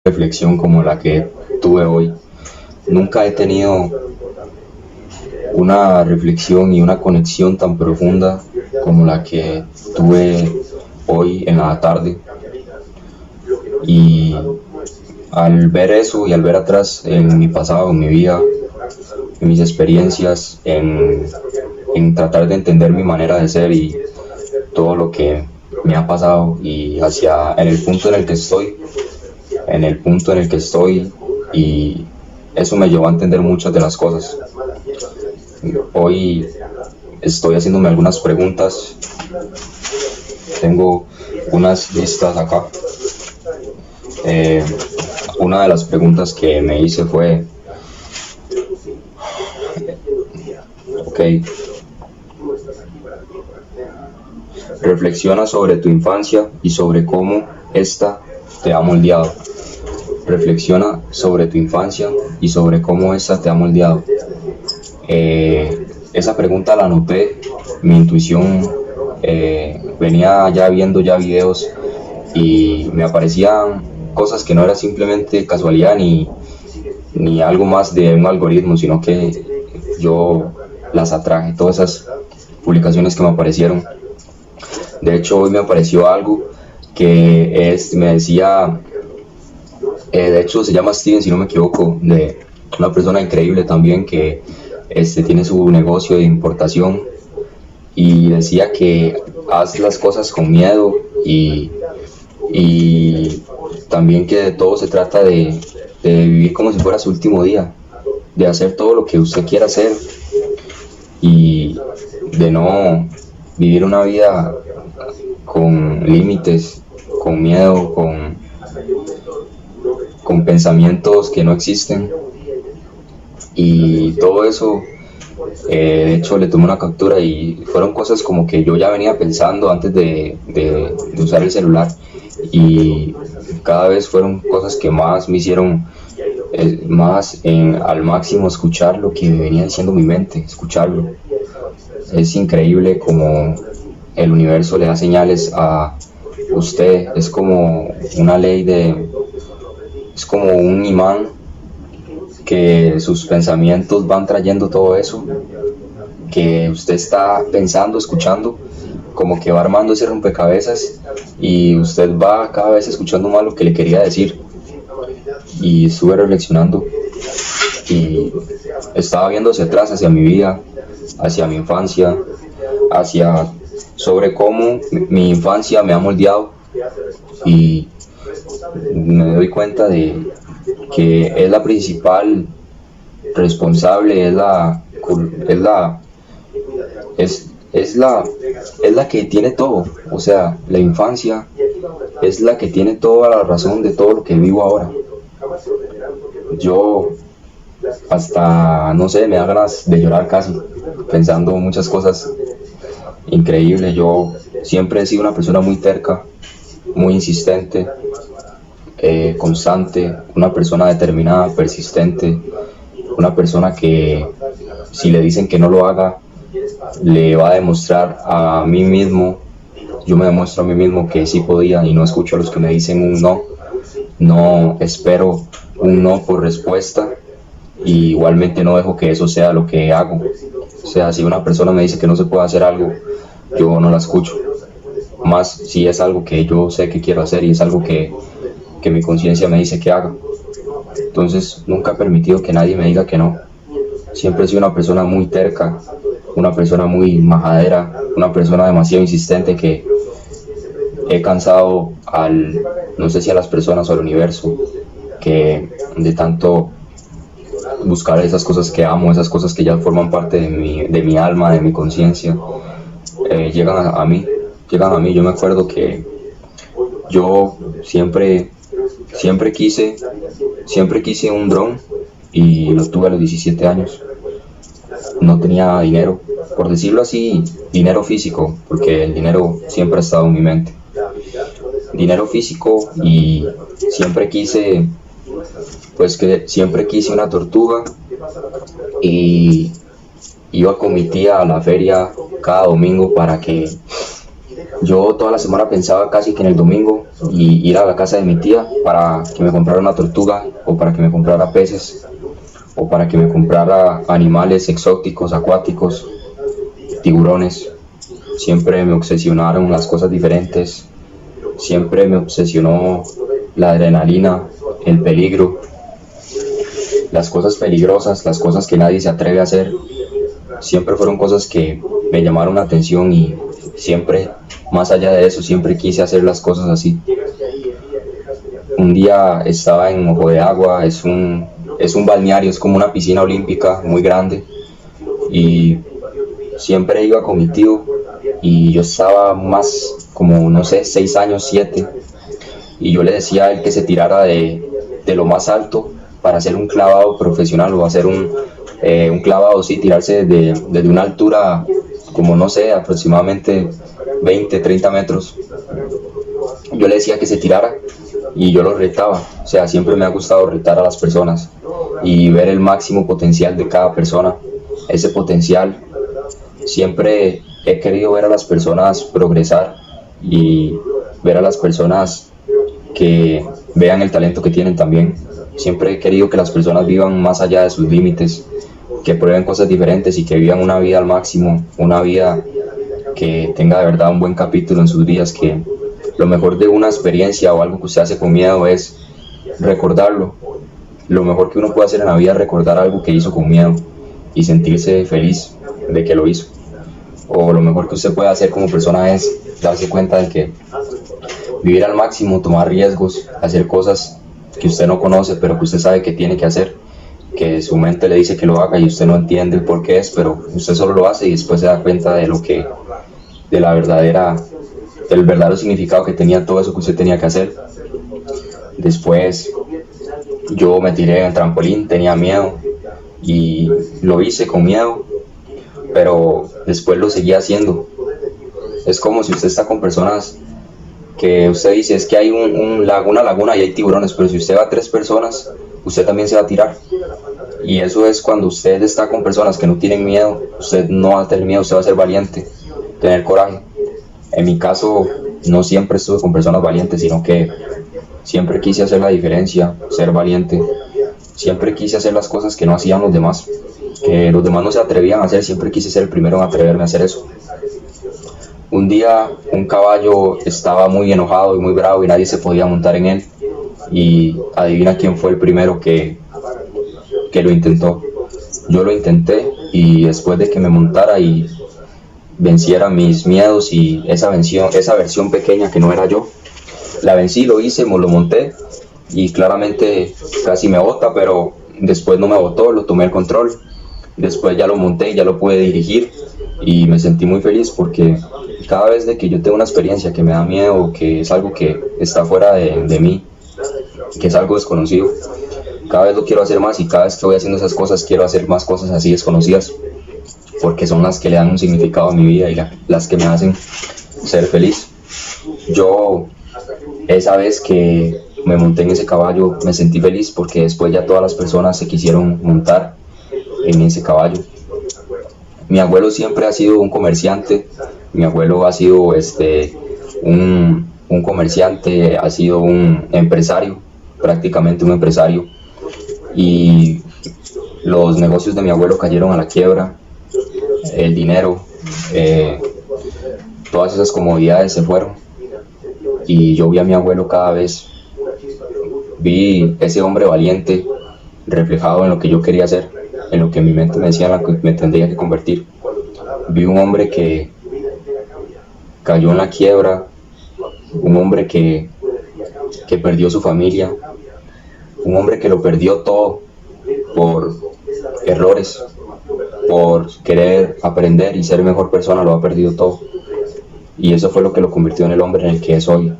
reflexión como la que tuve hoy. Nunca he tenido una reflexión y una conexión tan profunda como la que tuve hoy en la tarde. Y al ver eso y al ver atrás en mi pasado, en mi vida, en mis experiencias, en tratar de entender mi manera de ser y todo lo que me ha pasado y en el punto en el que estoy, y eso me llevó a entender muchas de las cosas. Hoy estoy haciéndome algunas preguntas, tengo unas listas acá. Una de las preguntas que me hice fue, ok, reflexiona sobre tu infancia y sobre cómo esta te ha moldeado. Reflexiona sobre tu infancia y sobre cómo esta te ha moldeado. Esa pregunta la anoté, mi intuición, venía ya viendo ya videos y me aparecían cosas que no era simplemente casualidad ni algo más de un algoritmo, sino que yo las atraje, todas esas publicaciones que me aparecieron. De hecho, hoy me apareció algo que me decía, de hecho se llama Steven, si no me equivoco, de una persona increíble también que tiene su negocio de importación, y decía que haz las cosas con miedo y también que de todo se trata de vivir como si fuera su último día, de hacer todo lo que usted quiera hacer y de no vivir una vida con límites, con miedo, con pensamientos que no existen. Y todo eso, de hecho le tomé una captura y fueron cosas como que yo ya venía pensando antes de usar el celular, y cada vez fueron cosas que más me hicieron al máximo escuchar lo que venía diciendo mi mente, escucharlo. Es increíble como el universo le da señales a usted, es como una es como un imán, que sus pensamientos van trayendo todo eso que usted está pensando, escuchando, como que va armando ese rompecabezas y usted va cada vez escuchando más lo que le quería decir. Y estuve reflexionando y estaba viendo hacia atrás, hacia mi vida, hacia mi infancia, sobre cómo mi infancia me ha moldeado, y me doy cuenta de que es la principal responsable, es la que tiene todo. O sea, la infancia es la que tiene toda la razón de todo lo que vivo ahora. Yo hasta, no sé, me da ganas de llorar casi, pensando muchas cosas increíbles. Yo siempre he sido una persona muy terca, muy insistente, constante, una persona determinada, persistente, una persona que si le dicen que no lo haga, le va a demostrar a mí mismo, yo me demuestro a mí mismo que sí podía, y no escucho a los que me dicen un no, no espero un no por respuesta, y igualmente no dejo que eso sea lo que hago. O sea, si una persona me dice que no se puede hacer algo, yo no la escucho, más si es algo que yo sé que quiero hacer y es algo que mi conciencia me dice que haga. Entonces nunca he permitido que nadie me diga que no. Siempre he sido una persona muy terca, una persona muy majadera, una persona demasiado insistente, que he cansado no sé si a las personas o al universo, que de tanto buscar esas cosas que amo, esas cosas que ya forman parte de mi alma, de mi conciencia, llegan a mí. Yo me acuerdo que yo siempre quise un dron, y lo tuve a los 17 años. No tenía dinero, por decirlo así, dinero físico, porque el dinero siempre ha estado en mi mente. Dinero físico, y siempre quise una tortuga, y iba con mi tía a la feria cada domingo para que Yo toda la semana pensaba casi que en el domingo y ir a la casa de mi tía para que me comprara una tortuga o para que me comprara peces o para que me comprara animales exóticos, acuáticos, tiburones. Siempre me obsesionaron las cosas diferentes, siempre me obsesionó la adrenalina, el peligro, las cosas peligrosas, las cosas que nadie se atreve a hacer. Siempre fueron cosas que me llamaron la atención y siempre, más allá de eso, siempre quise hacer las cosas así. Un día estaba en Ojo de Agua, es un balneario, es como una piscina olímpica muy grande y siempre iba con mi tío y yo estaba más como, no sé, 6 años, 7, y yo le decía a él que se tirara de lo más alto para hacer un clavado profesional o hacer un clavado, sí, tirarse desde una altura como, no sé, aproximadamente 20, 30 metros. Yo le decía que se tirara y yo lo retaba. O sea, siempre me ha gustado retar a las personas y ver el máximo potencial de cada persona. Ese potencial, siempre he querido ver a las personas progresar y ver a las personas que vean el talento que tienen también. Siempre he querido que las personas vivan más allá de sus límites, que prueben cosas diferentes y que vivan una vida al máximo, una vida que tenga de verdad un buen capítulo en sus vidas, que lo mejor de una experiencia o algo que usted hace con miedo es recordarlo. Lo mejor que uno puede hacer en la vida es recordar algo que hizo con miedo y sentirse feliz de que lo hizo. O lo mejor que usted puede hacer como persona es darse cuenta de que vivir al máximo, tomar riesgos, hacer cosas que usted no conoce pero que usted sabe que tiene que hacer, que su mente le dice que lo haga y usted no entiende el por qué es, pero usted solo lo hace y después se da cuenta de del verdadero significado que tenía todo eso que usted tenía que hacer. Después yo me tiré en el trampolín, tenía miedo y lo hice con miedo, pero después lo seguía haciendo. Es como si usted está con personas que usted dice, es que hay una laguna y hay tiburones, pero si usted va a 3 personas, usted también se va a tirar. Y eso es cuando usted está con personas que no tienen miedo, usted no va a tener miedo, usted va a ser valiente, tener coraje. En mi caso, no siempre estuve con personas valientes, sino que siempre quise hacer la diferencia, ser valiente. Siempre quise hacer las cosas que no hacían los demás, que los demás no se atrevían a hacer, siempre quise ser el primero en atreverme a hacer eso. Un día un caballo estaba muy enojado y muy bravo y nadie se podía montar en él. Y adivina quién fue el primero que lo intentó. Yo lo intenté y después de que me montara y venciera mis miedos y esa versión pequeña que no era yo, la vencí, lo hice, lo monté y claramente casi me bota, pero después no me botó, lo tomé el control. Después ya lo monté y ya lo pude dirigir y me sentí muy feliz porque cada vez de que yo tengo una experiencia que me da miedo, que es algo que está fuera de mí, que es algo desconocido, cada vez lo quiero hacer más y cada vez que voy haciendo esas cosas quiero hacer más cosas así desconocidas porque son las que le dan un significado a mi vida y las que me hacen ser feliz. Yo esa vez que me monté en ese caballo me sentí feliz porque después ya todas las personas se quisieron montar en ese caballo. Mi abuelo siempre ha sido un comerciante, mi abuelo ha sido un comerciante, ha sido un empresario, prácticamente un empresario, y los negocios de mi abuelo cayeron a la quiebra, el dinero, todas esas comodidades se fueron y yo vi a mi abuelo cada vez, vi ese hombre valiente reflejado en lo que yo quería hacer, en lo que mi mente me decía en lo que me tendría que convertir. Vi un hombre que cayó en la quiebra, un hombre que perdió su familia, un hombre que lo perdió todo por errores, por querer aprender y ser mejor persona, lo ha perdido todo. Y eso fue lo que lo convirtió en el hombre en el que es hoy.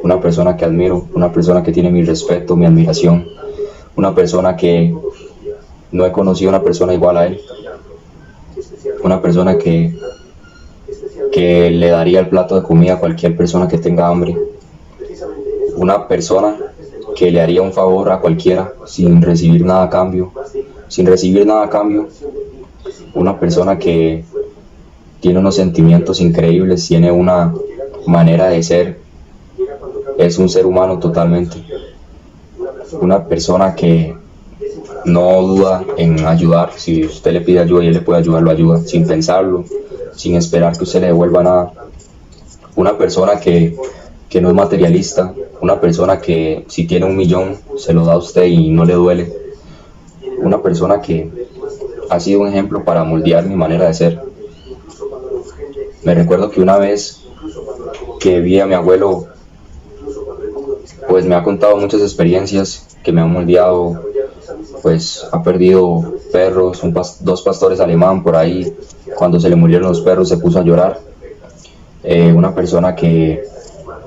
Una persona que admiro, una persona que tiene mi respeto, mi admiración, una persona que no he conocido una persona igual a él, una persona que le daría el plato de comida a cualquier persona que tenga hambre, una persona que le haría un favor a cualquiera sin recibir nada a cambio, una persona que tiene unos sentimientos increíbles, tiene una manera de ser es un ser humano totalmente. Una persona que no duda en ayudar. Si usted le pide ayuda y él le puede ayudar, lo ayuda sin pensarlo, sin esperar que usted le devuelva nada. Una persona que no es materialista, una persona que si tiene 1 millón se lo da a usted y no le duele. Una persona que ha sido un ejemplo para moldear mi manera de ser. Me recuerdo que una vez que vi a mi abuelo, pues me ha contado muchas experiencias que me han moldeado. Pues ha perdido perros, 2 pastores alemán por ahí. Cuando se le murieron los perros se puso a llorar. Una persona que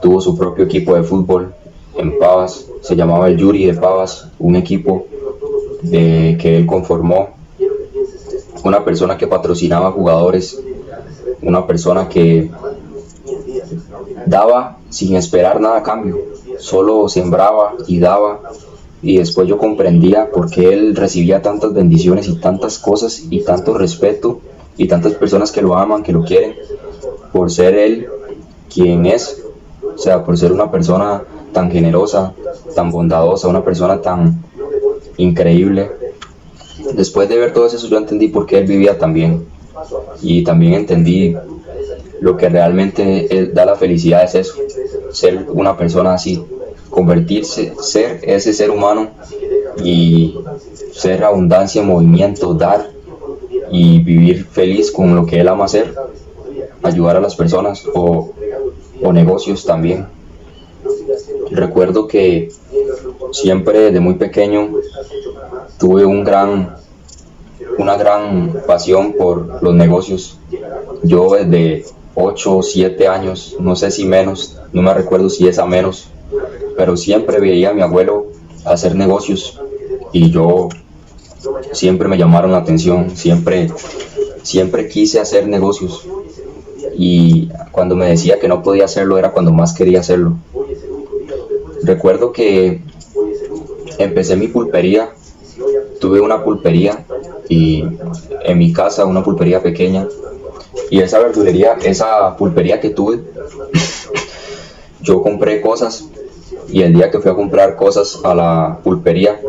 tuvo su propio equipo de fútbol en Pavas, se llamaba el Yuri de Pavas, un equipo que él conformó. Una persona que patrocinaba jugadores, una persona que daba sin esperar nada a cambio, solo sembraba y daba. Y después yo comprendía por qué él recibía tantas bendiciones y tantas cosas y tanto respeto y tantas personas que lo aman, que lo quieren, por ser él quien es. O sea, por ser una persona tan generosa, tan bondadosa, una persona tan increíble. Después de ver todo eso, yo entendí por qué él vivía tan bien. Y también entendí lo que realmente da la felicidad es eso, ser una persona así, convertirse, ser ese ser humano y ser abundancia en movimiento, dar y vivir feliz con lo que él ama hacer, ayudar a las personas o negocios también. Recuerdo que siempre desde muy pequeño tuve una gran pasión por los negocios. Yo desde 8 o 7 años, no sé si menos, no me recuerdo si es a menos, pero siempre veía a mi abuelo hacer negocios y yo siempre me llamaron la atención, siempre quise hacer negocios, y cuando me decía que no podía hacerlo era cuando más quería hacerlo. Recuerdo que empecé mi pulpería, tuve una pulpería y en mi casa una pulpería pequeña, y esa pulpería que tuve, yo compré cosas, y el día que fui a comprar cosas a la pulpería,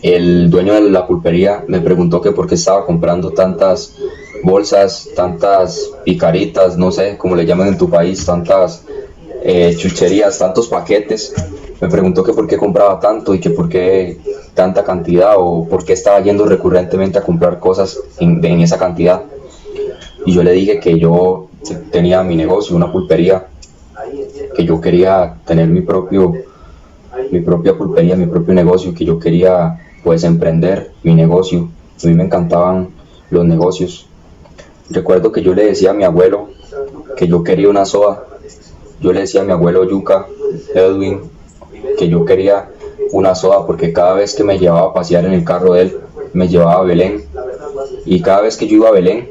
el dueño de la pulpería me preguntó que por qué estaba comprando tantas bolsas, tantas picaritas, no sé cómo le llaman en tu país, tantas chucherías, tantos paquetes. Me preguntó que por qué compraba tanto y que por qué tanta cantidad, o por qué estaba yendo recurrentemente a comprar cosas en esa cantidad. Y yo le dije que yo tenía mi negocio, una pulpería, que yo quería tener mi propia pulpería, mi propio negocio, que yo quería pues emprender mi negocio. A mí me encantaban los negocios. Recuerdo que yo le decía a mi abuelo que yo quería una soda. Yo le decía a mi abuelo Yuka, Edwin, que yo quería una soda, porque cada vez que me llevaba a pasear en el carro de él, me llevaba a Belén. Y cada vez que yo iba a Belén,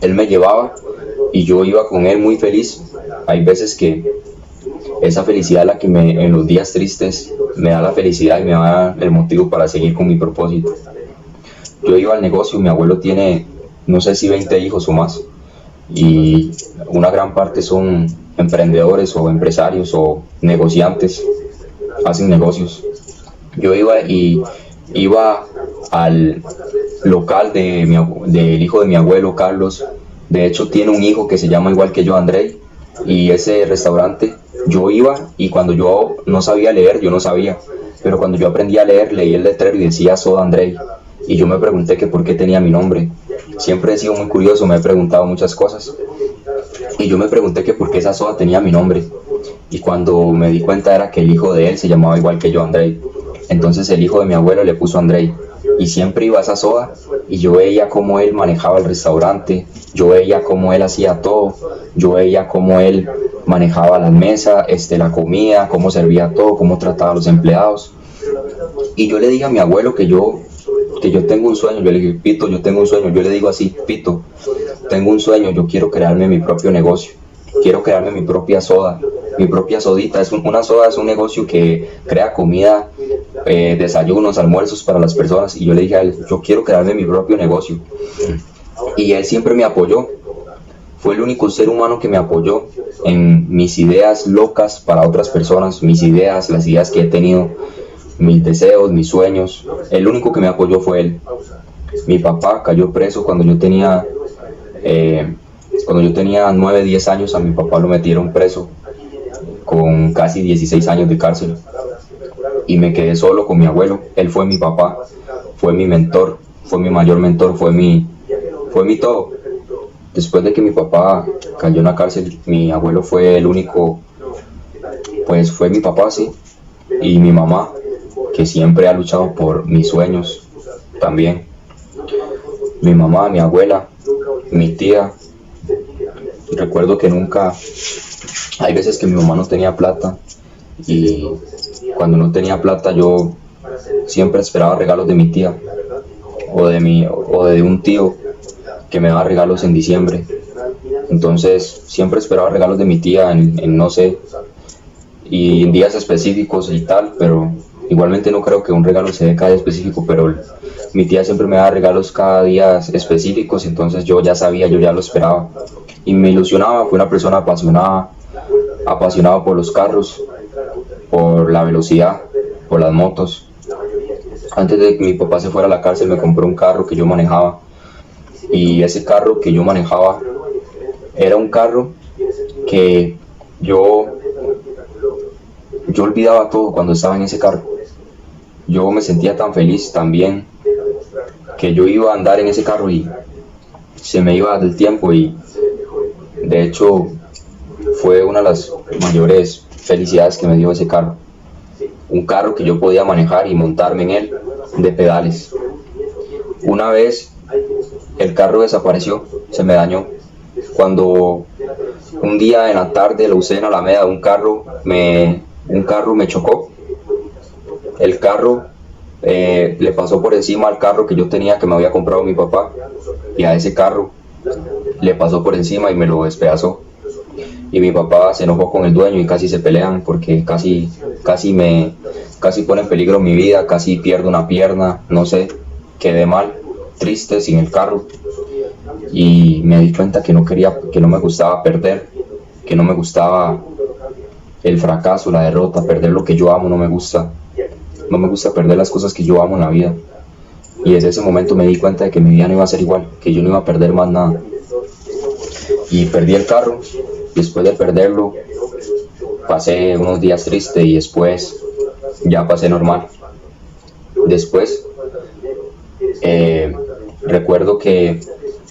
él me llevaba y yo iba con él muy feliz. Hay veces que esa felicidad es la que en los días tristes me da la felicidad y me da el motivo para seguir con mi propósito. Yo iba al negocio, mi abuelo tiene no sé si 20 hijos o más, y una gran parte son emprendedores o empresarios o negociantes, hacen negocios. Yo iba al local del hijo de mi abuelo, Carlos. De hecho tiene un hijo que se llama igual que yo, Andrei, y ese restaurante yo iba, y cuando yo no sabía leer, yo no sabía, pero cuando yo aprendí a leer, leí el letrero y decía Soda Andrei, y yo me pregunté que por qué tenía mi nombre. Siempre he sido muy curioso, me he preguntado muchas cosas, y yo me pregunté que por qué esa soda tenía mi nombre, y cuando me di cuenta era que el hijo de él se llamaba igual que yo, Andrei. Entonces el hijo de mi abuelo le puso Andrei, y siempre iba a esa soda y yo veía cómo él manejaba el restaurante, yo veía cómo él hacía todo, yo veía cómo él manejaba las mesas, la comida, cómo servía todo, cómo trataba a los empleados. Y yo le dije a mi abuelo que yo tengo un sueño. Yo le dije, Pito, yo tengo un sueño. Yo le digo así, Pito, tengo un sueño, yo quiero crearme mi propio negocio, quiero crearme mi propia soda, mi propia sodita. Una soda es un negocio que crea comida, desayunos, almuerzos para las personas. Y yo le dije a él, yo quiero crearme mi propio negocio. Y él siempre me apoyó. Fue el único ser humano que me apoyó en mis ideas locas para otras personas, mis ideas, las ideas que he tenido, mis deseos, mis sueños. El único que me apoyó fue él. Mi papá cayó preso cuando yo tenía 9, 10 años. A mi papá lo metieron preso con casi 16 años de cárcel. Y me quedé solo con mi abuelo. Él fue mi papá, fue mi mentor, fue mi mayor mentor, fue mi todo. Después de que mi papá cayó en la cárcel, mi abuelo fue el único, pues fue mi papá, sí, y mi mamá, que siempre ha luchado por mis sueños también. Mi mamá, mi abuela, mi tía. Recuerdo que nunca, hay veces que mi mamá no tenía plata, y cuando no tenía plata yo siempre esperaba regalos de mi tía o de un tío que me daba regalos en diciembre. Entonces siempre esperaba regalos de mi tía en no sé, y en días específicos y tal, pero igualmente no creo que un regalo se dé cada día específico, pero mi tía siempre me daba regalos cada día específicos, entonces yo ya sabía, yo ya lo esperaba y me ilusionaba. Fui una persona apasionada por los carros, por la velocidad, por las motos. Antes de que mi papá se fuera a la cárcel me compró un carro que yo manejaba, y ese carro que yo manejaba era un carro que yo olvidaba todo cuando estaba en ese carro. Yo me sentía tan feliz también que yo iba a andar en ese carro y se me iba del tiempo, y de hecho fue una de las mayores felicidades que me dio ese carro. Un carro que yo podía manejar y montarme en él de pedales. Una vez el carro desapareció, se me dañó. Cuando un día en la tarde lo usé en Alameda, un carro me chocó. El carro le pasó por encima al carro que yo tenía, que me había comprado mi papá, y a ese carro le pasó por encima y me lo despedazó. Y mi papá se enojó con el dueño y casi se pelean porque casi pone en peligro mi vida, casi pierdo una pierna, no sé, quedé mal, triste, sin el carro. Y me di cuenta que no me gustaba perder, que no me gustaba el fracaso, la derrota, perder lo que yo amo. No me gusta perder las cosas que yo amo en la vida. Y desde ese momento me di cuenta de que mi vida no iba a ser igual, que yo no iba a perder más nada. Y perdí el carro. Después de perderlo, pasé unos días tristes y después ya pasé normal. Después, recuerdo que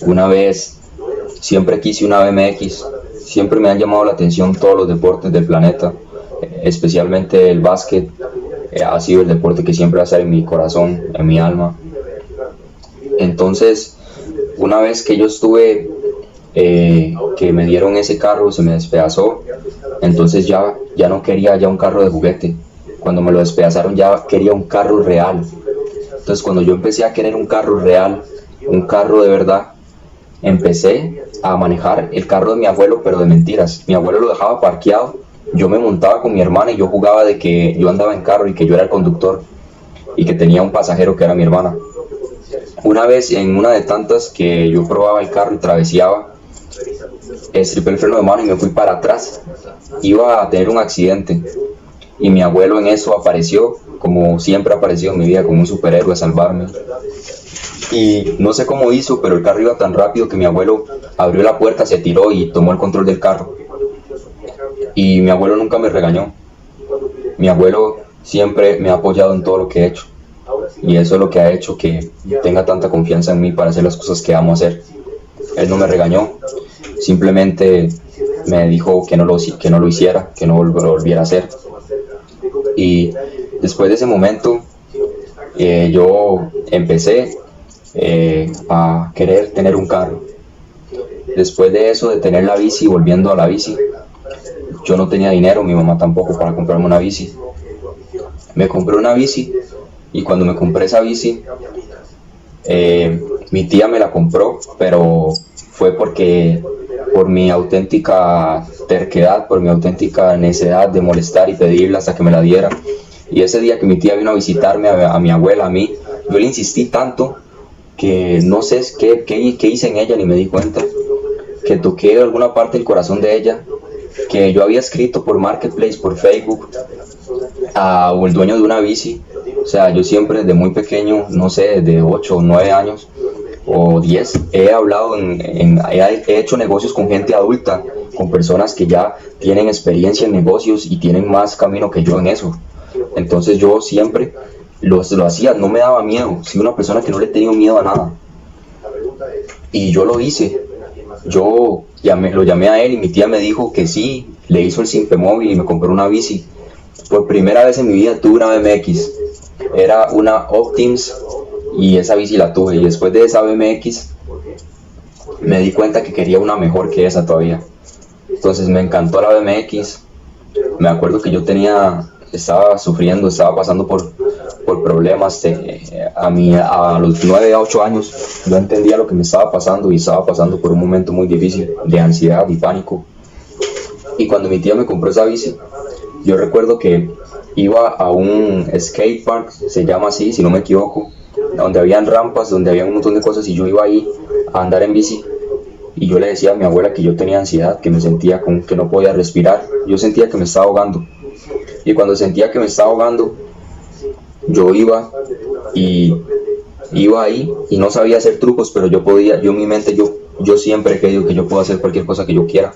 una vez siempre quise una BMX. Siempre me han llamado la atención todos los deportes del planeta, especialmente el básquet. Ha sido el deporte que siempre va a estar en mi corazón, en mi alma. Entonces, una vez que yo estuve, que me dieron ese carro, se me despedazó. Entonces ya no quería ya un carro de juguete. Cuando me lo despedazaron ya quería un carro real. Entonces cuando yo empecé a querer un carro real, un carro de verdad, empecé a manejar el carro de mi abuelo, pero de mentiras. Mi abuelo lo dejaba parqueado, yo me montaba con mi hermana y yo jugaba de que yo andaba en carro y que yo era el conductor y que tenía un pasajero que era mi hermana. Una vez, en una de tantas que yo probaba el carro y traveseaba, estripé el freno de mano y me fui para atrás. Iba a tener un accidente y mi abuelo en eso apareció, como siempre ha aparecido en mi vida, como un superhéroe a salvarme. Y no sé cómo hizo, pero el carro iba tan rápido que mi abuelo abrió la puerta, se tiró y tomó el control del carro. Y mi abuelo nunca me regañó. Mi abuelo siempre me ha apoyado en todo lo que he hecho. Y eso es lo que ha hecho que tenga tanta confianza en mí para hacer las cosas que amo hacer. Él no me regañó, simplemente me dijo que no lo hiciera, que no lo volviera a hacer. Y después de ese momento, yo empecé a querer tener un carro. Después de eso, de tener la bici, volviendo a la bici, yo no tenía dinero, mi mamá tampoco, para comprarme una bici. Me compré una bici y cuando me compré esa bici, mi tía me la compró, pero fue por mi auténtica terquedad, por mi auténtica necesidad de molestar y pedirla hasta que me la diera. Y ese día que mi tía vino a visitarme, a mi abuela, a mí, yo le insistí tanto que no sé qué hice en ella ni me di cuenta. que toqué alguna parte del corazón de ella, que yo había escrito por Marketplace, por Facebook, o el dueño de una bici. O sea, yo siempre desde muy pequeño, no sé, de 8 o 9 años o 10, he hablado, he hecho negocios con gente adulta, con personas que ya tienen experiencia en negocios y tienen más camino que yo en eso. Entonces yo siempre lo hacía, no me daba miedo, soy una persona que no le he tenido miedo a nada. Y yo lo hice, lo llamé a él y mi tía me dijo que sí, le hizo el simpe móvil y me compró una bici. Por primera vez en mi vida tuve una BMX, era una Optims y esa bici la tuve. Y después de esa BMX me di cuenta que quería una mejor que esa todavía. Entonces me encantó la BMX. Me acuerdo que estaba sufriendo, estaba pasando por problemas. A los 9 a 8 años no entendía lo que me estaba pasando y estaba pasando por un momento muy difícil de ansiedad y pánico. Y cuando mi tía me compró esa bici, yo recuerdo que iba a un skate park, se llama así, si no me equivoco, donde habían rampas, donde había un montón de cosas, y yo iba ahí a andar en bici. Y yo le decía a mi abuela que yo tenía ansiedad, que me sentía como que no podía respirar, yo sentía que me estaba ahogando. Y cuando sentía que me estaba ahogando, yo iba ahí y no sabía hacer trucos, pero yo en mi mente yo siempre he creído que yo puedo hacer cualquier cosa que yo quiera.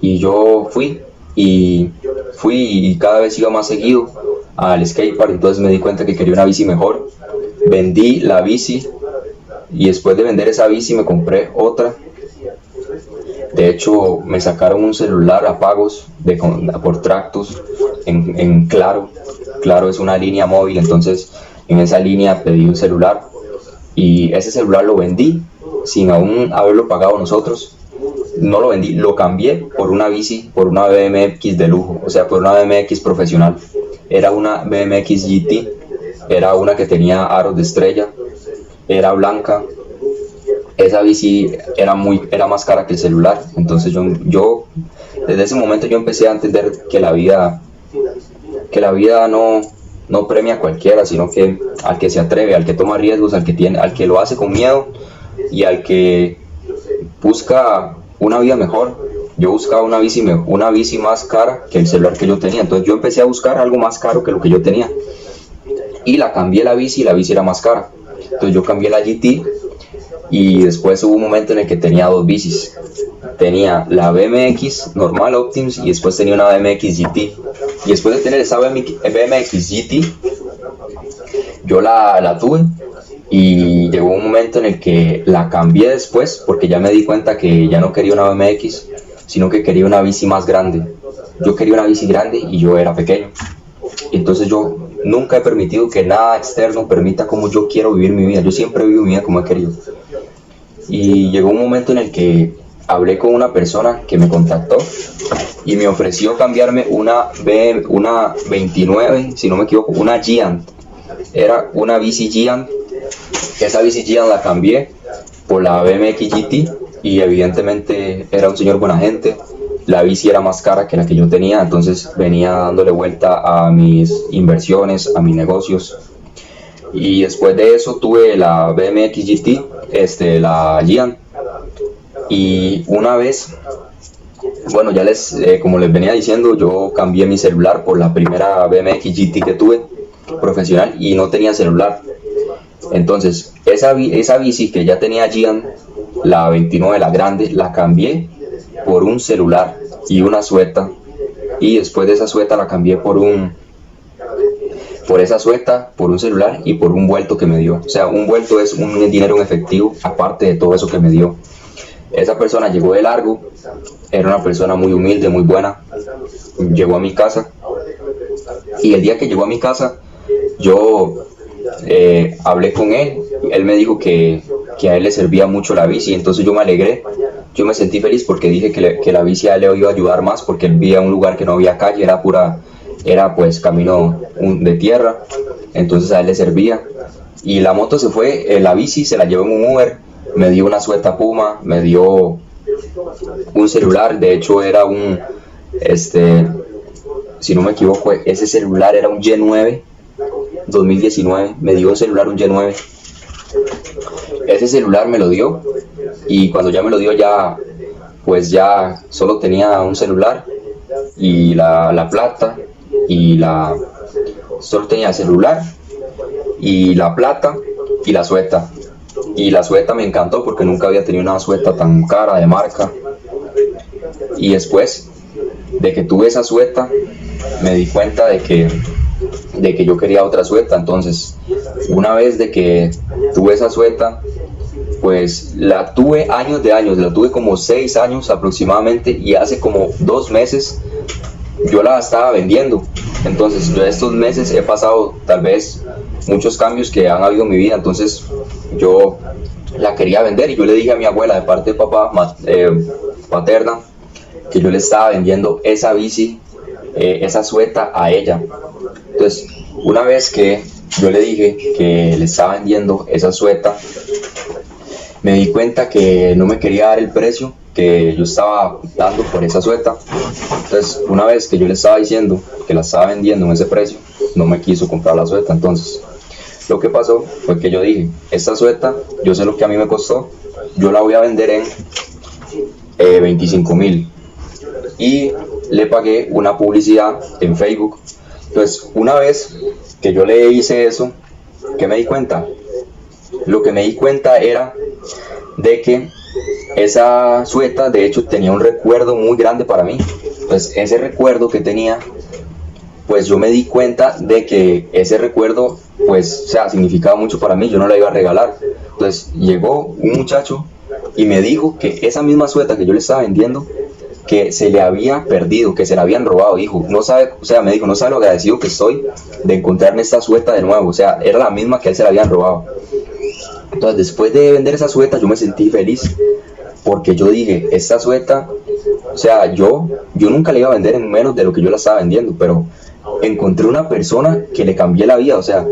Y yo fui y cada vez iba más seguido al skatepark. Entonces me di cuenta que quería una bici mejor, vendí la bici y después de vender esa bici me compré otra. De hecho me sacaron un celular a pagos por Tractus en Claro. Claro es una línea móvil, entonces en esa línea pedí un celular y ese celular lo vendí sin aún haberlo pagado nosotros. No lo vendí, lo cambié por una bici, por una BMX de lujo, o sea, por una BMX profesional. Era una BMX GT, era una que tenía aros de estrella, era blanca. Esa bici era más cara que el celular. Entonces yo desde ese momento yo empecé a entender que la vida no premia a cualquiera, sino que al que se atreve, al que toma riesgos, al que lo hace con miedo y al que busca una vida mejor. Yo buscaba una bici más cara que el celular que yo tenía. Entonces yo empecé a buscar algo más caro que lo que yo tenía y la cambié la bici era más cara. Entonces yo cambié la GT y después hubo un momento en el que tenía dos bicis. Tenía la BMX normal Optims y después tenía una BMX GT. Y después de tener esa BMX GT, yo la tuve y llegó un momento en el que la cambié después porque ya me di cuenta que ya no quería una BMX, sino que quería una bici más grande. Yo quería una bici grande y yo era pequeño. Entonces yo nunca he permitido que nada externo permita como yo quiero vivir mi vida. Yo siempre vivo mi vida como he querido. Y llegó un momento en el que hablé con una persona que me contactó y me ofreció cambiarme una 29, si no me equivoco, una Giant. Era una bici Giant. Esa bici Giant la cambié por la BMX GT y evidentemente era un señor buena gente. La bici era más cara que la que yo tenía, entonces venía dándole vuelta a mis inversiones, a mis negocios. Y después de eso tuve la BMX GT, la Giant. Y una vez, bueno, como les venía diciendo, yo cambié mi celular por la primera BMX GT que tuve profesional y no tenía celular. Entonces esa bici que ya tenía Giant, la 29, la grande, la cambié por un celular y una sueta, y después de esa sueta la cambié por esa sueta, por un celular y por un vuelto que me dio. O sea, un vuelto es un dinero en efectivo aparte de todo eso que me dio. Esa persona llegó de largo, era una persona muy humilde, muy buena. Llegó a mi casa y el día que llegó a mi casa yo hablé con él. Él me dijo que a él le servía mucho la bici, entonces yo me alegré. Yo me sentí feliz porque dije que la bici a él le iba a ayudar más, porque él vivía en un lugar que no había calle, era pues camino de tierra, entonces a él le servía. Y la moto se fue, la bici se la llevó en un Uber, me dio una sueta Puma, me dio un celular, de hecho era si no me equivoco, ese celular era un Y9 2019, me dio un celular, un Y9. Ese celular me lo dio y cuando ya me lo dio ya pues ya solo tenía un celular y la plata y la... Solo tenía celular y la plata y la sueta. Y la sueta me encantó porque nunca había tenido una sueta tan cara de marca. Y después de que tuve esa sueta, me di cuenta de que yo quería otra sueta. Entonces, una vez de que tuve esa sueta, pues la tuve años de años, la tuve como 6 años aproximadamente, y hace como 2 meses yo la estaba vendiendo. Entonces yo estos meses he pasado tal vez muchos cambios que han habido en mi vida, entonces yo la quería vender y yo le dije a mi abuela de parte de papá paterna que yo le estaba vendiendo esa bici, esa sueta a ella. Entonces una vez que yo le dije que le estaba vendiendo esa sueta, me di cuenta que no me quería dar el precio que yo estaba dando por esa sueta. Entonces una vez que yo le estaba diciendo que la estaba vendiendo en ese precio, no me quiso comprar la sueta. Entonces lo que pasó fue que yo dije, esta sueta yo sé lo que a mí me costó, yo la voy a vender en 25.000, y le pagué una publicidad en Facebook. Entonces una vez que yo le hice eso, ¿qué me di cuenta? Lo que me di cuenta era de que esa sueta de hecho tenía un recuerdo muy grande para mí. Pues ese recuerdo que tenía, pues yo me di cuenta de que ese recuerdo, pues, o sea, significaba mucho para mí, yo no la iba a regalar. Entonces llegó un muchacho y me dijo que esa misma sueta que yo le estaba vendiendo, que se le había perdido, que se la habían robado. Dijo, no sabe, o sea, me dijo, no sabe lo agradecido que estoy de encontrarme esta sueta de nuevo. O sea, era la misma que a él se la habían robado. Entonces después de vender esa sueta yo me sentí feliz, porque yo dije, esta sueta, o sea, yo nunca la iba a vender en menos de lo que yo la estaba vendiendo, pero encontré una persona que le cambié la vida. O sea,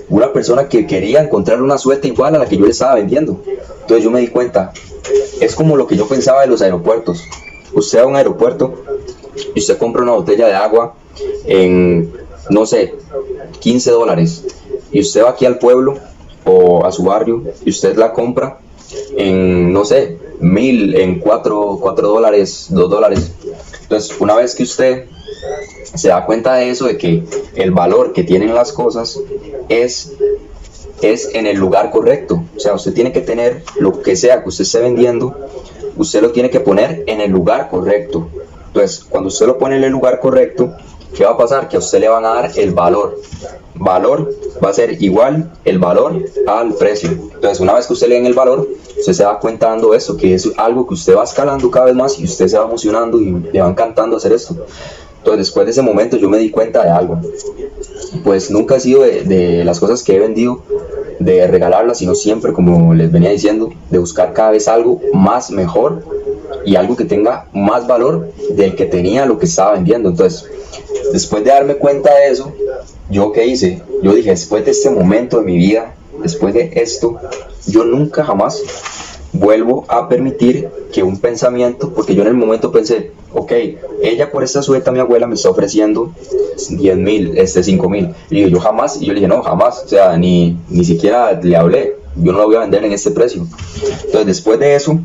una persona que quería encontrar una sueta igual a la que yo le estaba vendiendo. Entonces yo me di cuenta, es como lo que yo pensaba de los aeropuertos. Usted va a un aeropuerto y usted compra una botella de agua en, no sé, $15, y usted va aquí al pueblo o a su barrio y usted la compra en, no sé, 1.000, en $4, $2. Entonces una vez que usted se da cuenta de eso, de que el valor que tienen las cosas es en el lugar correcto. O sea, usted tiene que tener lo que sea que usted esté vendiendo, usted lo tiene que poner en el lugar correcto. Entonces cuando usted lo pone en el lugar correcto, ¿qué va a pasar? Que a usted le van a dar el valor. Valor va a ser igual el valor al precio. Entonces una vez que usted le den el valor, usted se va contando esto, que es algo que usted va escalando cada vez más y usted se va emocionando y le va encantando hacer esto. Entonces después de ese momento yo me di cuenta de algo. Pues nunca ha sido de las cosas que he vendido de regalarlas, sino siempre, como les venía diciendo, de buscar cada vez algo más mejor y algo que tenga más valor del que tenía lo que estaba vendiendo. Entonces después de darme cuenta de eso, ¿yo qué hice? Yo dije, después de este momento de mi vida, después de esto, yo nunca jamás vuelvo a permitir que un pensamiento, porque yo en el momento pensé, ok, ella por esta sueta, mi abuela me está ofreciendo 10.000, 5.000, y yo jamás, y yo le dije, no, jamás, o sea, ni siquiera le hablé, yo no la voy a vender en este precio. Entonces después de eso,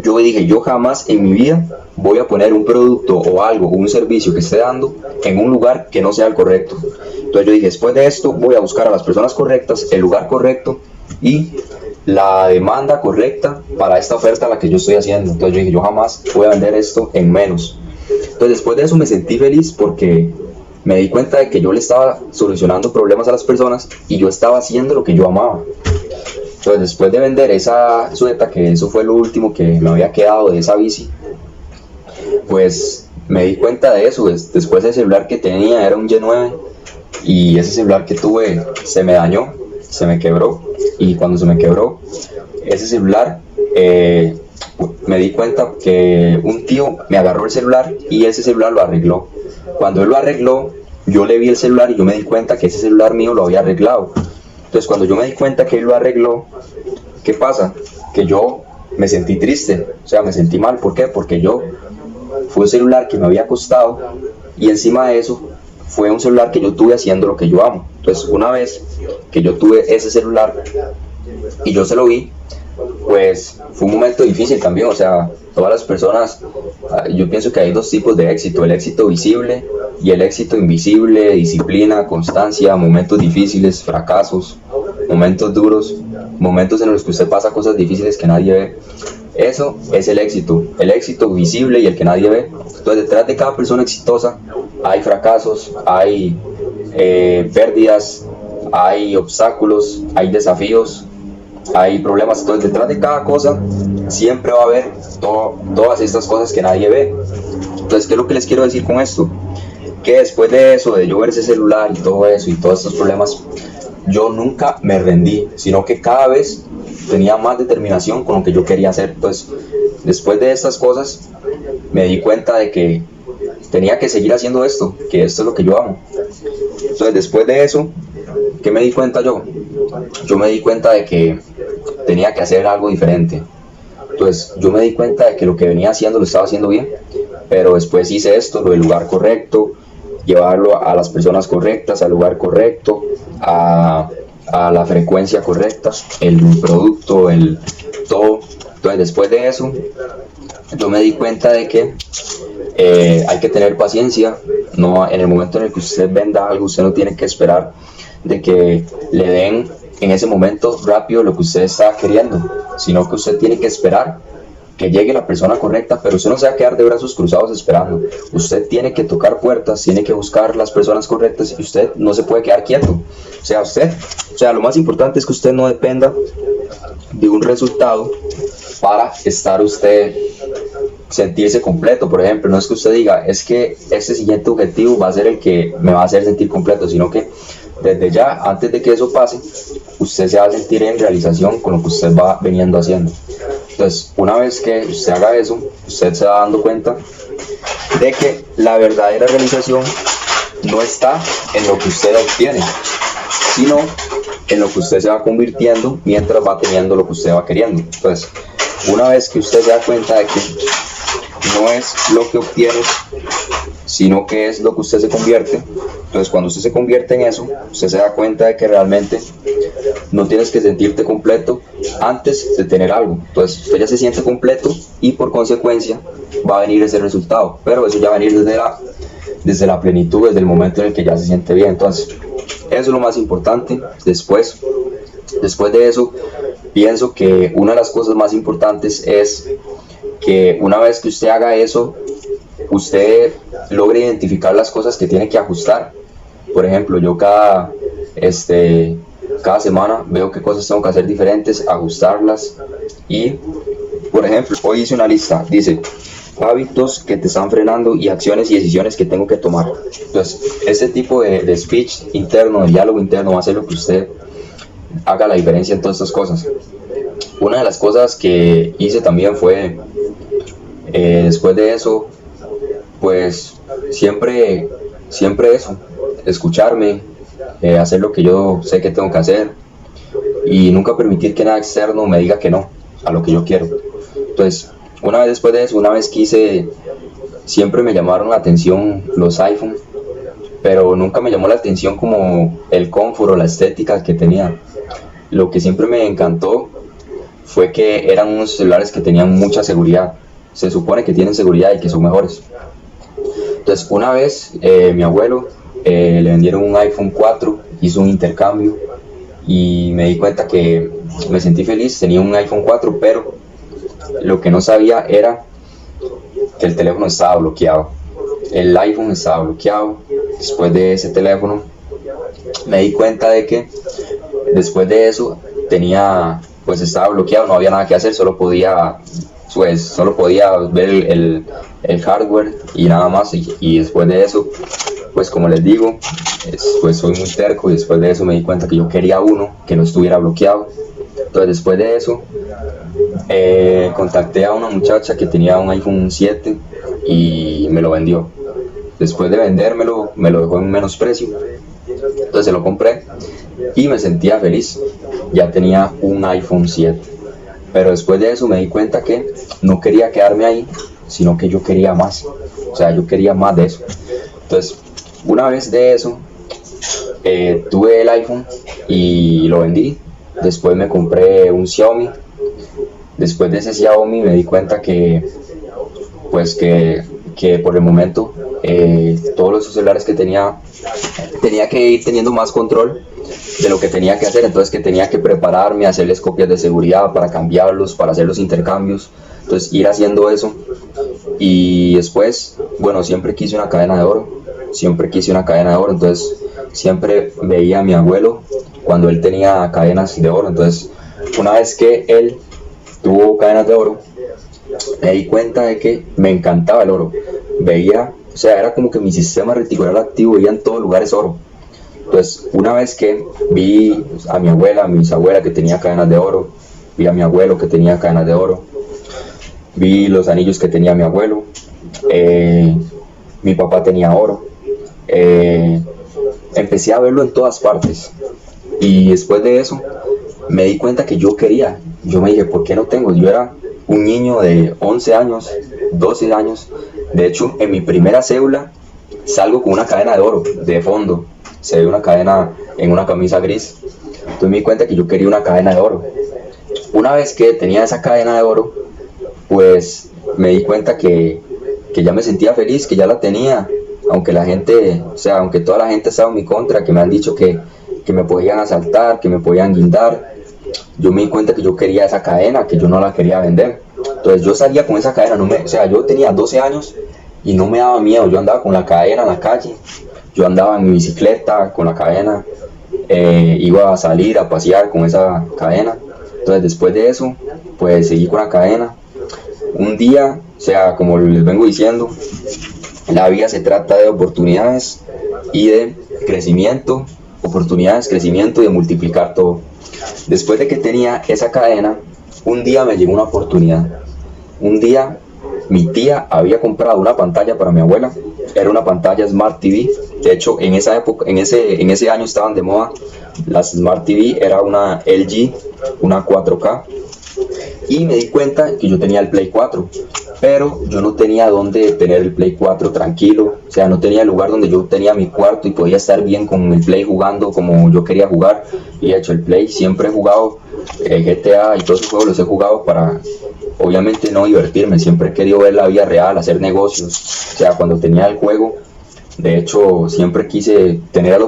yo dije, yo jamás en mi vida voy a poner un producto o algo o un servicio que esté dando en un lugar que no sea el correcto. Entonces yo dije, después de esto voy a buscar a las personas correctas, el lugar correcto y la demanda correcta para esta oferta a la que yo estoy haciendo. Entonces yo dije, yo jamás voy a vender esto en menos. Entonces después de eso me sentí feliz, porque me di cuenta de que yo le estaba solucionando problemas a las personas y yo estaba haciendo lo que yo amaba. Entonces después de vender esa sueta, que eso fue lo último que me había quedado de esa bici, pues me di cuenta de eso. Después el celular que tenía era un Y9, y ese celular que tuve se me dañó, se me quebró, y cuando se me quebró ese celular, me di cuenta que un tío me agarró el celular y ese celular lo arregló. Cuando él lo arregló, yo le vi el celular y yo me di cuenta que ese celular mío lo había arreglado. Entonces cuando yo me di cuenta que él lo arregló, ¿qué pasa? Que yo me sentí triste, o sea, me sentí mal. ¿Por qué? Porque fue un celular que me había costado, y encima de eso fue un celular que yo tuve haciendo lo que yo amo. Entonces una vez que yo tuve ese celular y yo se lo vi, pues fue un momento difícil también. O sea, todas las personas, yo pienso que hay dos tipos de éxito: el éxito visible y el éxito invisible. Disciplina, constancia, momentos difíciles, fracasos, momentos duros, momentos en los que usted pasa cosas difíciles que nadie ve. Eso es el éxito visible y el que nadie ve. Entonces, detrás de cada persona exitosa hay fracasos, hay pérdidas, hay obstáculos, hay desafíos, hay problemas. Entonces, detrás de cada cosa siempre va a haber todas estas cosas que nadie ve. Entonces, ¿qué es lo que les quiero decir con esto? Que después de eso, de yo ver ese celular y todo eso y todos estos problemas, yo nunca me rendí, sino que cada vez tenía más determinación con lo que yo quería hacer. Entonces, después de estas cosas, me di cuenta de que tenía que seguir haciendo esto, que esto es lo que yo amo. Entonces, después de eso, ¿qué me di cuenta yo? Yo me di cuenta de que tenía que hacer algo diferente. Entonces, yo me di cuenta de que lo que venía haciendo lo estaba haciendo bien, pero después hice esto, lo del lugar correcto, llevarlo a las personas correctas, al lugar correcto, a la frecuencia correcta, el producto, el todo. Entonces, después de eso, yo me di cuenta de que hay que tener paciencia. No, en el momento en el que usted venda algo, usted no tiene que esperar de que le den en ese momento rápido lo que usted está queriendo, sino que usted tiene que esperar que llegue la persona correcta, pero usted no se va a quedar de brazos cruzados esperando. Usted tiene que tocar puertas, tiene que buscar las personas correctas y usted no se puede quedar quieto. O sea, lo más importante es que usted no dependa de un resultado para estar usted, sentirse completo. Por ejemplo, no es que usted diga, es que este siguiente objetivo va a ser el que me va a hacer sentir completo, sino que desde ya, antes de que eso pase, usted se va a sentir en realización con lo que usted va veniendo haciendo. Entonces, una vez que usted haga eso, usted se va dando cuenta de que la verdadera realización no está en lo que usted obtiene, sino en lo que usted se va convirtiendo mientras va teniendo lo que usted va queriendo. Entonces, una vez que usted se da cuenta de que no es lo que obtiene, sino que es lo que usted se convierte, entonces cuando usted se convierte en eso, usted se da cuenta de que realmente no tienes que sentirte completo antes de tener algo. Entonces usted ya se siente completo y por consecuencia va a venir ese resultado, pero eso ya va a venir desde la plenitud, desde el momento en el que ya se siente bien. Entonces eso es lo más importante. Después de eso, pienso que una de las cosas más importantes es que una vez que usted haga eso, usted logre identificar las cosas que tiene que ajustar. Por ejemplo, yo cada semana veo qué cosas tengo que hacer diferentes, ajustarlas. Y, por ejemplo, hoy hice una lista, dice hábitos que te están frenando y acciones y decisiones que tengo que tomar. Entonces, este tipo de speech interno, de diálogo interno, va a hacer lo que usted haga la diferencia en todas estas cosas. Una de las cosas que hice también fue, después de eso, pues siempre eso, escucharme, hacer lo que yo sé que tengo que hacer y nunca permitir que nada externo me diga que no a lo que yo quiero. Entonces, una vez después de eso, una vez quise, siempre me llamaron la atención los iPhone, pero nunca me llamó la atención como el confort o la estética que tenía. Lo que siempre me encantó fue que eran unos celulares que tenían mucha seguridad. Se supone que tienen seguridad y que son mejores. Entonces, una vez mi abuelo le vendieron un iPhone 4, hizo un intercambio y me di cuenta que me sentí feliz. Tenía un iPhone 4, pero lo que no sabía era que el teléfono estaba bloqueado. El iPhone estaba bloqueado. Después de ese teléfono me di cuenta de que después de eso estaba bloqueado, no había nada que hacer, solo podía ver el hardware y nada más. Y después de eso, pues como les digo, pues soy muy terco y después de eso me di cuenta que yo quería uno que no estuviera bloqueado. Entonces después de eso contacté a una muchacha que tenía un iPhone 7 y me lo vendió. Después de vendérmelo, me lo dejó en menos precio. Entonces se lo compré y me sentía feliz. Ya tenía un iPhone 7. Pero después de eso me di cuenta que no quería quedarme ahí, sino que yo quería más. O sea, yo quería más de eso. Entonces, una vez de eso, tuve el iPhone y lo vendí. Después me compré un Xiaomi Después de ese Xiaomi me di cuenta que, pues que por el momento todos los celulares que tenía que ir teniendo más control de lo que tenía que hacer, entonces que tenía que prepararme, hacerles copias de seguridad para cambiarlos, para hacer los intercambios, entonces ir haciendo eso. Y después, bueno, siempre quise una cadena de oro, entonces siempre veía a mi abuelo cuando él tenía cadenas de oro, entonces una vez que él tuvo cadenas de oro, me di cuenta de que me encantaba el oro, veía, o sea, era como que mi sistema reticular activo veía en todos lugares oro. Entonces, una vez que vi a mi abuela, a mi bisabuela que tenía cadenas de oro, vi a mi abuelo que tenía cadenas de oro, vi los anillos que tenía mi abuelo, mi papá tenía oro, empecé a verlo en todas partes. Y después de eso, me di cuenta que yo me dije, ¿por qué no tengo? Yo era un niño de 11 años, 12 años, de hecho, en mi primera cédula salgo con una cadena de oro de fondo, se ve una cadena en una camisa gris, entonces me di cuenta que yo quería una cadena de oro. Una vez que tenía esa cadena de oro, pues me di cuenta que ya me sentía feliz, que ya la tenía, aunque la gente, o sea, aunque toda la gente estaba en mi contra, que me han dicho que me podían asaltar, que me podían guindar, yo me di cuenta que yo quería esa cadena, que yo no la quería vender. Entonces yo salía con esa cadena, o sea, yo tenía 12 años y no me daba miedo, yo andaba con la cadena en la calle, yo andaba en mi bicicleta con la cadena, iba a salir a pasear con esa cadena. Entonces después de eso, pues seguí con la cadena. Un día, o sea, como les vengo diciendo, la vida se trata de oportunidades y de crecimiento, y de multiplicar todo. Después de que tenía esa cadena, un día me llegó una oportunidad. Un día mi tía había comprado una pantalla para mi abuela, era una pantalla Smart TV. De hecho, en esa época, en ese año estaban de moda las Smart TV, era una LG, una 4K. Y me di cuenta que yo tenía el Play 4, pero yo no tenía dónde tener el Play 4 tranquilo, o sea, no tenía el lugar donde yo tenía mi cuarto y podía estar bien con el Play jugando como yo quería jugar. Y de hecho el Play siempre he jugado, GTA y todos esos juegos los he jugado para, obviamente, no divertirme, siempre he querido ver la vida real, hacer negocios, o sea, cuando tenía el juego, de hecho siempre quise tener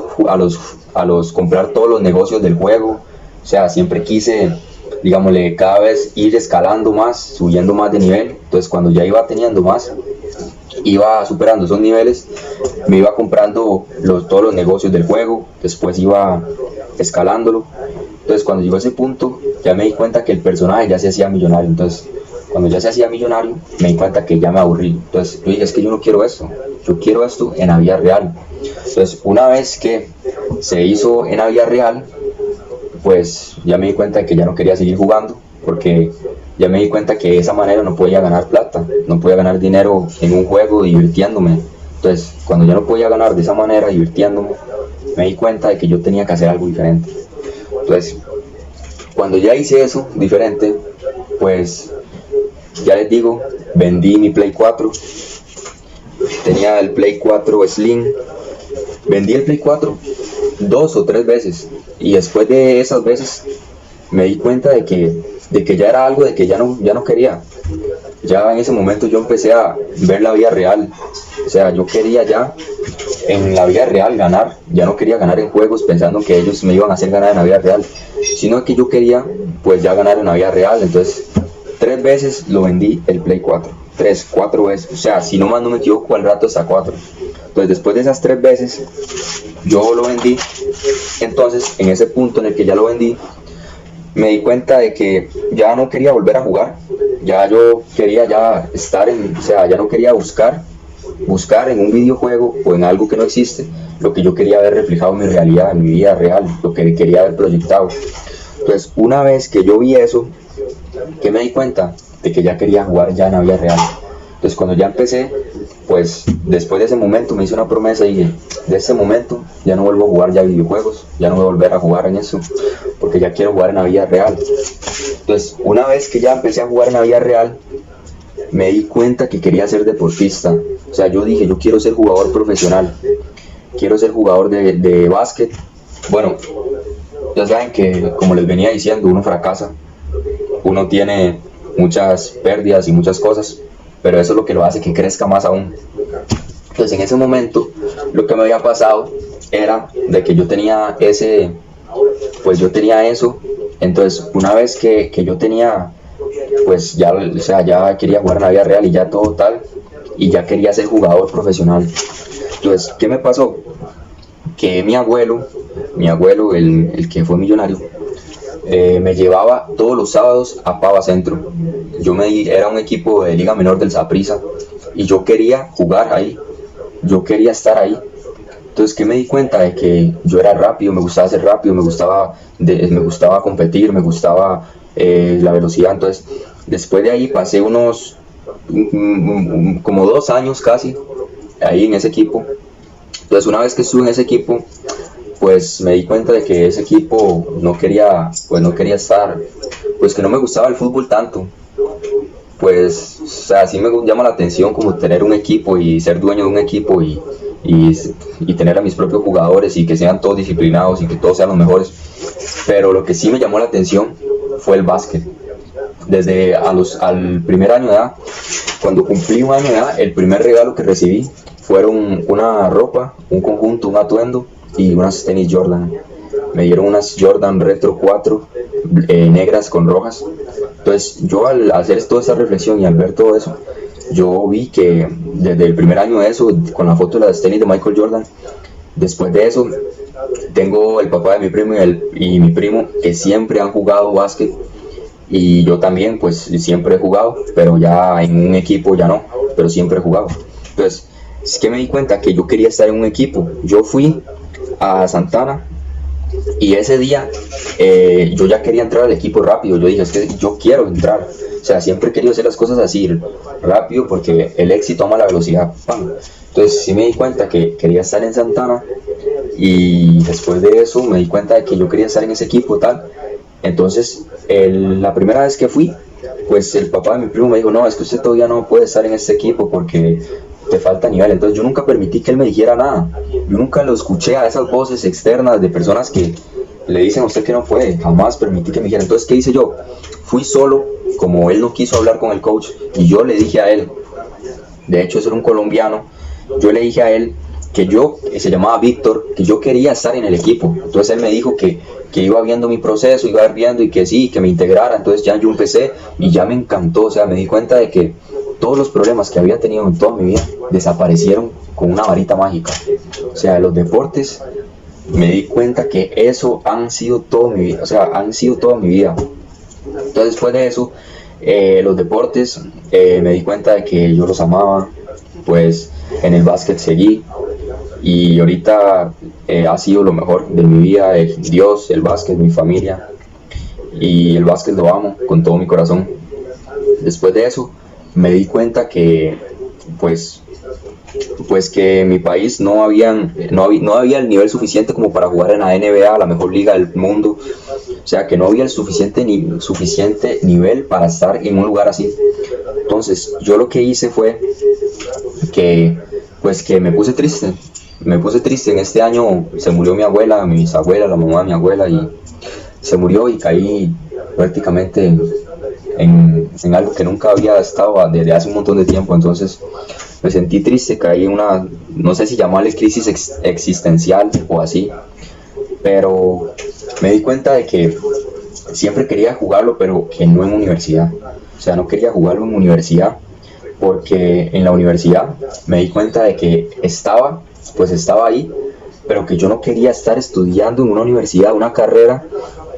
comprar todos los negocios del juego, o sea, siempre quise, digámosle, cada vez ir escalando más, subiendo más de nivel. Entonces cuando ya iba teniendo más, iba superando esos niveles, me iba comprando todos los negocios del juego, después iba escalándolo. Entonces cuando llegó a ese punto, ya me di cuenta que el personaje ya se hacía millonario. Entonces cuando ya se hacía millonario, me di cuenta que ya me aburrí. Entonces yo dije, es que yo no quiero esto, yo quiero esto en la vida real. Entonces una vez que se hizo en la vida real, pues ya me di cuenta de que ya no quería seguir jugando, porque ya me di cuenta que de esa manera no podía ganar plata, no podía ganar dinero en un juego divirtiéndome. Entonces, cuando ya no podía ganar de esa manera divirtiéndome, me di cuenta de que yo tenía que hacer algo diferente. Entonces, cuando ya hice eso diferente, pues ya les digo, vendí mi Play 4, tenía el Play 4 Slim, vendí el Play 4 2 o 3 veces, y después de esas veces me di cuenta de que ya era algo de que ya no quería. Ya en ese momento yo empecé a ver la vida real, o sea, yo quería ya en la vida real ganar, ya no quería ganar en juegos pensando que ellos me iban a hacer ganar en la vida real, sino que yo quería pues ya ganar en la vida real. Entonces 3 veces lo vendí el Play 4, 4 veces, o sea, si no más no me equivoco, al rato hasta 4. Entonces después de esas 3 veces yo lo vendí. Entonces en ese punto en el que ya lo vendí, me di cuenta de que ya no quería volver a jugar, ya yo quería ya estar o sea, ya no quería buscar en un videojuego o en algo que no existe lo que yo quería ver reflejado en mi realidad, en mi vida real, lo que quería ver proyectado. Entonces una vez que yo vi eso, que me di cuenta de que ya quería jugar ya en la vida real. Entonces cuando ya empecé, pues después de ese momento me hice una promesa y dije, de ese momento ya no vuelvo a jugar ya videojuegos, ya no voy a volver a jugar en eso, porque ya quiero jugar en la vida real. Entonces una vez que ya empecé a jugar en la vida real, me di cuenta que quería ser deportista. O sea, yo dije, yo quiero ser jugador profesional, quiero ser jugador de básquet. Bueno, ya saben que, como les venía diciendo, uno fracasa, uno tiene muchas pérdidas y muchas cosas, pero eso es lo que lo hace que crezca más aún. Entonces en ese momento lo que me había pasado era de que yo tenía yo tenía eso. Entonces una vez que yo tenía, pues ya, o sea, ya quería jugar en la vida real y ya todo tal, y ya quería ser jugador profesional. Entonces, ¿qué me pasó? Que mi abuelo, el que fue millonario, me llevaba todos los sábados a Pava Centro. Era un equipo de Liga Menor del Saprissa y yo quería jugar ahí, yo quería estar ahí. Entonces, ¿qué me di cuenta? De que yo era rápido, me gustaba ser rápido, me gustaba competir, me gustaba la velocidad. Entonces, después de ahí pasé como 2 años casi ahí en ese equipo. Entonces, una vez que estuve en ese equipo, pues me di cuenta de que ese equipo no quería estar, pues que no me gustaba el fútbol tanto. Pues, o sea, sí me llama la atención como tener un equipo y ser dueño de un equipo y tener a mis propios jugadores y que sean todos disciplinados y que todos sean los mejores. Pero lo que sí me llamó la atención fue el básquet. Desde al primer año de edad, cuando cumplí 1 año de edad, el primer regalo que recibí fueron una ropa, un conjunto, un atuendo y unas tenis Jordan. Me dieron unas Jordan Retro 4 negras con rojas. Entonces yo al hacer toda esa reflexión y al ver todo eso, yo vi que desde el primer año de eso, con la foto de las tenis de Michael Jordan, después de eso tengo el papá de mi primo y mi primo que siempre han jugado básquet, y yo también pues siempre he jugado, pero ya en un equipo ya no, pero siempre he jugado. Entonces es que me di cuenta que yo quería estar en un equipo. Yo fui a Santana y ese día yo ya quería entrar al equipo rápido. Yo dije, es que yo quiero entrar, o sea, siempre he querido hacer las cosas así rápido porque el éxito ama la velocidad. ¡Pam! Entonces sí me di cuenta que quería estar en Santana, y después de eso me di cuenta de que yo quería estar en ese equipo tal. Entonces la primera vez que fui, pues el papá de mi primo me dijo, no, es que usted todavía no puede estar en este equipo porque te falta nivel. Entonces yo nunca permití que él me dijera nada, yo nunca lo escuché a esas voces externas de personas que le dicen a usted que no puede, jamás permití que me dijera. Entonces, ¿qué hice yo? Fui solo, como él no quiso hablar con el coach, y yo le dije a él, de hecho es un colombiano, yo le dije a él que se llamaba Víctor, que yo quería estar en el equipo. Entonces él me dijo que iba viendo mi proceso, iba viendo y que sí, que me integrara. Entonces ya yo empecé y ya me encantó, o sea, me di cuenta de que todos los problemas que había tenido en toda mi vida desaparecieron con una varita mágica. O sea, los deportes, me di cuenta que eso han sido toda mi vida, o sea, han sido toda mi vida. Entonces después de eso, los deportes, me di cuenta de que yo los amaba, pues en el básquet seguí, y ahorita ha sido lo mejor de mi vida, Dios, el básquet, mi familia, y el básquet lo amo con todo mi corazón. Después de eso me di cuenta que pues que en mi país no había el nivel suficiente como para jugar en la NBA, la mejor liga del mundo. O sea, que no había el suficiente nivel para estar en un lugar así. Entonces yo lo que hice fue que me puse triste. En este año se murió mi abuela, mi bisabuela, la mamá de mi abuela, y se murió, y caí prácticamente en algo que nunca había estado desde hace un montón de tiempo. Entonces me sentí triste, caí en una, no sé si llamarle crisis existencial o así, pero me di cuenta de que siempre quería jugarlo, pero que no en universidad. O sea, no quería jugarlo en universidad, porque en la universidad me di cuenta de que estaba ahí, pero que yo no quería estar estudiando en una universidad, una carrera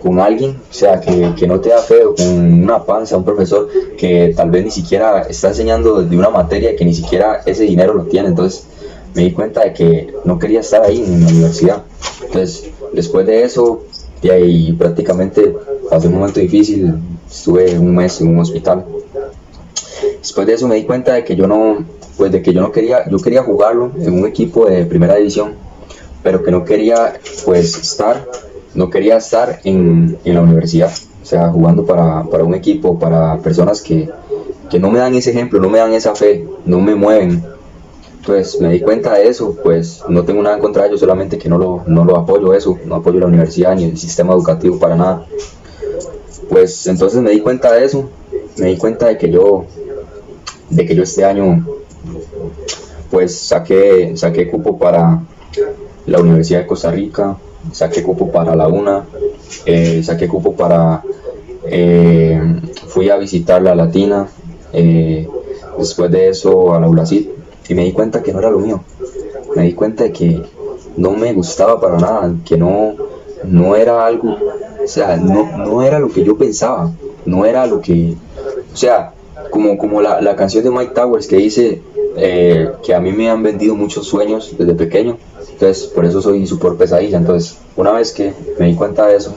con alguien, o sea, que no te da fe, o con una panza, un profesor que tal vez ni siquiera está enseñando de una materia que ni siquiera ese dinero lo tiene. Entonces me di cuenta de que no quería estar ahí en la universidad. Entonces después de eso, de ahí prácticamente pasé un momento difícil, estuve 1 mes en un hospital. Después de eso me di cuenta de que yo quería jugarlo en un equipo de primera división, pero que no quería estar en la universidad, o sea, jugando para un equipo, para personas que no me dan ese ejemplo, no me dan esa fe, no me mueven. Entonces me di cuenta de eso, pues no tengo nada en contra de ellos, solamente que no lo apoyo eso, no apoyo la universidad ni el sistema educativo para nada. Pues entonces me di cuenta de eso, me di cuenta de que yo este año pues saqué cupo para la Universidad de Costa Rica, saqué cupo para la UNA, saqué cupo para, fui a visitar la Latina, después de eso a la ULACID, y me di cuenta que no era lo mío, me di cuenta de que no me gustaba para nada, que no era algo, o sea, no era lo que yo pensaba, no era lo que, o sea, como la canción de Mike Towers que dice que a mí me han vendido muchos sueños desde pequeño, entonces por eso soy su peor pesadilla. Entonces una vez que me di cuenta de eso,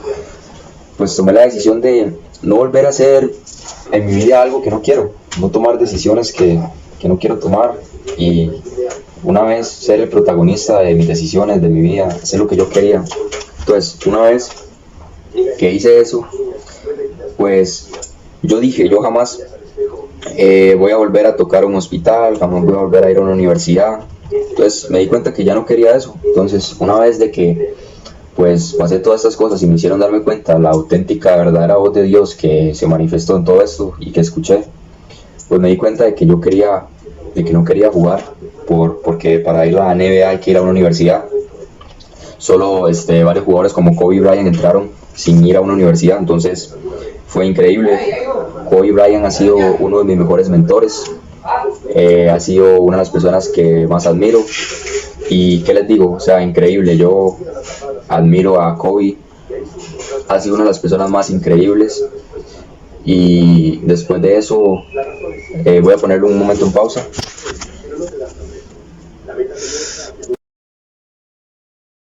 pues tomé la decisión de no volver a hacer en mi vida algo que no quiero, no tomar decisiones que no quiero tomar, y una vez ser el protagonista de mis decisiones, de mi vida, hacer lo que yo quería. Entonces una vez que hice eso, pues yo dije, yo jamás voy a volver a tocar un hospital, jamás voy a volver a ir a una universidad. Entonces me di cuenta que ya no quería eso. Entonces una vez de que pues pasé todas estas cosas y me hicieron darme cuenta la auténtica, verdadera voz de Dios que se manifestó en todo esto y que escuché, pues me di cuenta de que yo quería, de que no quería jugar, porque para ir a la NBA hay que ir a una universidad. Solo varios jugadores como Kobe Bryant entraron sin ir a una universidad, entonces fue increíble. Kobe Bryant ha sido uno de mis mejores mentores, ha sido una de las personas que más admiro, y qué les digo, o sea, increíble. Yo admiro a Kobe, ha sido una de las personas más increíbles. Y después de eso voy a ponerle un momento en pausa